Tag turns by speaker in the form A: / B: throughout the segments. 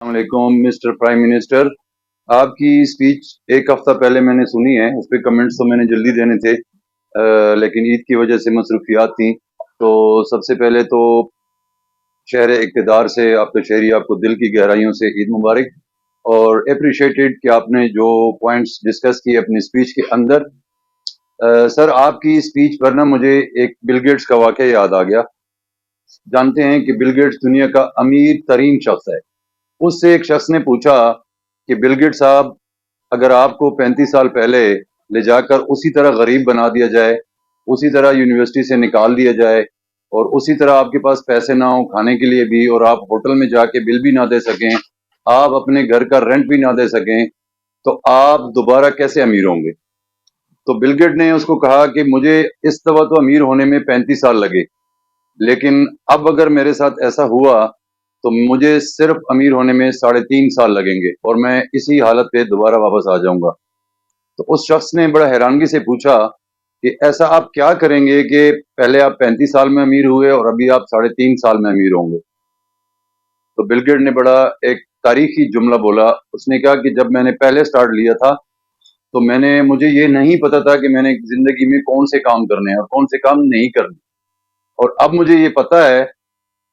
A: अस्सलाम वालेकुम mister prime minister. आपकी स्पीच एक हफ्ता पहले मैंने सुनी है, उस पर कमेंट्स तो मैंने जल्दी देने थे, लेकिन ईद की वजह से मसरूफियात थी। तो सबसे पहले तो शहर इक़्तिदार से आपका शहरी आपको दिल की गहराइयों से ईद मुबारक, और अप्रिशिएटेड कि आपने जो पॉइंट्स डिस्कस किए अपनी स्पीच के अंदर। सर, आपकी स्पीच पर ना मुझे एक बिल गेट्स का वाक़या याद आ गया। जानते हैं कि बिल गेट्स दुनिया का अमीर तरीन शख्स है। उससे एक शख्स ने पूछा कि बिल गेट्स साहब, अगर आपको 35 साल पहले ले जाकर उसी तरह गरीब बना दिया जाए, उसी तरह यूनिवर्सिटी से निकाल दिया जाए, और उसी तरह आपके पास पैसे ना हो खाने के लिए भी, और आप होटल में जाके बिल भी ना दे सकें, आप अपने घर का रेंट भी ना दे सकें, तो आप दोबारा कैसे अमीर होंगे? तो बिल गेट ने उसको कहा कि मुझे इस दफा तो अमीर होने में 35 साल लगे, लेकिन अब अगर मेरे साथ ऐसा हुआ तो मुझे सिर्फ अमीर होने में 3.5 साल लगेंगे, और मैं इसी हालत पे दोबारा वापस आ जाऊंगा। तो उस शख्स ने बड़ा हैरानगी से पूछा कि ऐसा आप क्या करेंगे कि पहले आप 35 साल में अमीर हुए और अभी आप 3.5 साल में अमीर होंगे? तो बिल गेट ने बड़ा एक तारीखी जुमला बोला। उसने कहा कि जब मैंने पहले स्टार्ट लिया था तो मुझे ये नहीं पता था कि मैंने जिंदगी में कौन से काम करने हैं और कौन से काम नहीं करने, और अब मुझे ये पता है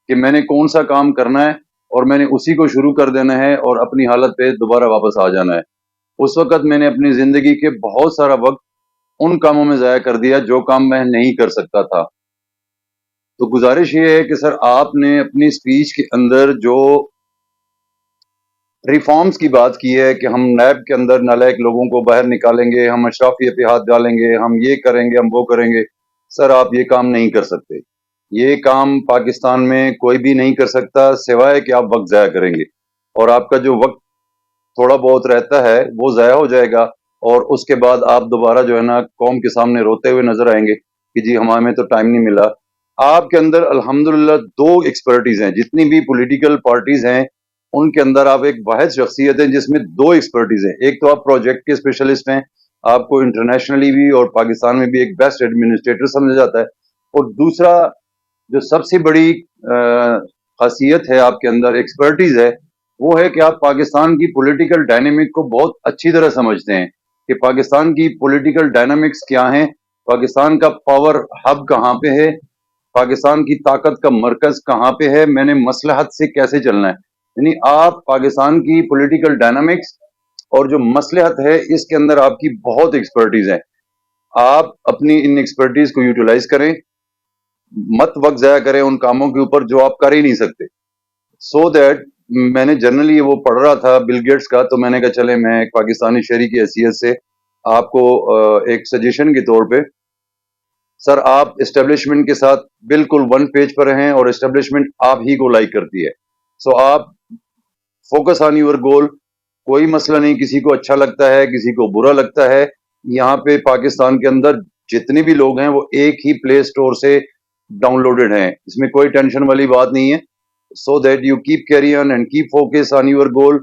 A: कि मैंने कौन सा काम करना है, और मैंने उसी को शुरू कर देना है और अपनी हालत पे दोबारा वापस आ जाना है। उस वक्त मैंने अपनी जिंदगी के बहुत सारा वक्त उन कामों में ज़ाया कर दिया जो काम मैं नहीं कर सकता था। तो गुजारिश ये है कि सर, आपने अपनी स्पीच के अंदर जो रिफॉर्म्स की बात की है कि हम नैब के अंदर नालायक लोगों को बाहर निकालेंगे, हम अशराफिया पे हाथ डालेंगे, हम ये करेंगे, हम वो करेंगे, सर आप ये काम नहीं कर सकते। ये काम पाकिस्तान में कोई भी नहीं कर सकता, सिवाय कि आप वक्त ज़ाया करेंगे, और आपका जो वक्त थोड़ा बहुत रहता है वो ज़ाया हो जाएगा, और उसके बाद आप दोबारा जो है ना कौम के सामने रोते हुए नजर आएंगे कि जी हमें तो टाइम नहीं मिला। आपके अंदर अल्हम्दुलिल्लाह 2 एक्सपर्टीज हैं। जितनी भी पॉलिटिकल पार्टीज हैं उनके अंदर आप एक वाहिद शख्सियत है जिसमें 2 एक्सपर्टीज हैं। एक तो आप प्रोजेक्ट के स्पेशलिस्ट हैं, आपको इंटरनेशनली भी और पाकिस्तान में भी एक बेस्ट एडमिनिस्ट्रेटर समझा जाता है, और दूसरा जो सबसे बड़ी खासियत है आपके अंदर, एक्सपर्टीज है, वो है कि आप पाकिस्तान की पॉलिटिकल डायनेमिक को बहुत अच्छी तरह समझते हैं कि पाकिस्तान की पॉलिटिकल डायनामिक्स क्या हैं, पाकिस्तान का पावर हब कहाँ पे है, पाकिस्तान की ताकत का मरकज कहाँ पे है, मैंने मसलहत से कैसे चलना है। यानी आप पाकिस्तान की पॉलिटिकल डायनामिक्स और जो मसलहत है इसके अंदर आपकी बहुत एक्सपर्टीज है। आप अपनी इन एक्सपर्टीज को यूटिलाइज करें, मत वक्त जाया करें उन कामों के ऊपर जो आप कर ही नहीं सकते। सो दैट मैंने जनरली वो पढ़ रहा था बिल गेट्स का, तो मैंने कहा चले मैं एक पाकिस्तानी शहरी की हैसियत से आपको एक सजेशन के तौर पे, सर आप एस्टेब्लिशमेंट के साथ बिल्कुल वन पेज पर हैं और एस्टेब्लिशमेंट आप ही को लाइक करती है। सो आप फोकस ऑन योर गोल। कोई मसला नहीं, किसी को अच्छा लगता है, किसी को बुरा लगता है। यहाँ पे पाकिस्तान के अंदर जितने भी लोग हैं वो एक ही प्ले स्टोर से डाउनलोडेड हैं, इसमें कोई टेंशन वाली बात नहीं है। So that you keep carry on and keep focus on your goal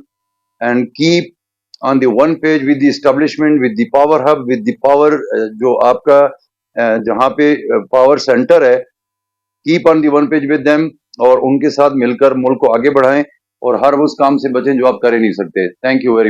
A: and keep on the one page with the establishment, with the power hub, with the power जो आपका जहाँ पे पावर सेंटर है, keep on the one page with them, और उनके साथ मिलकर मुल्क को आगे बढ़ाएं और हर उस काम से बचें जो आप कर ही नहीं सकते। Thank you very much.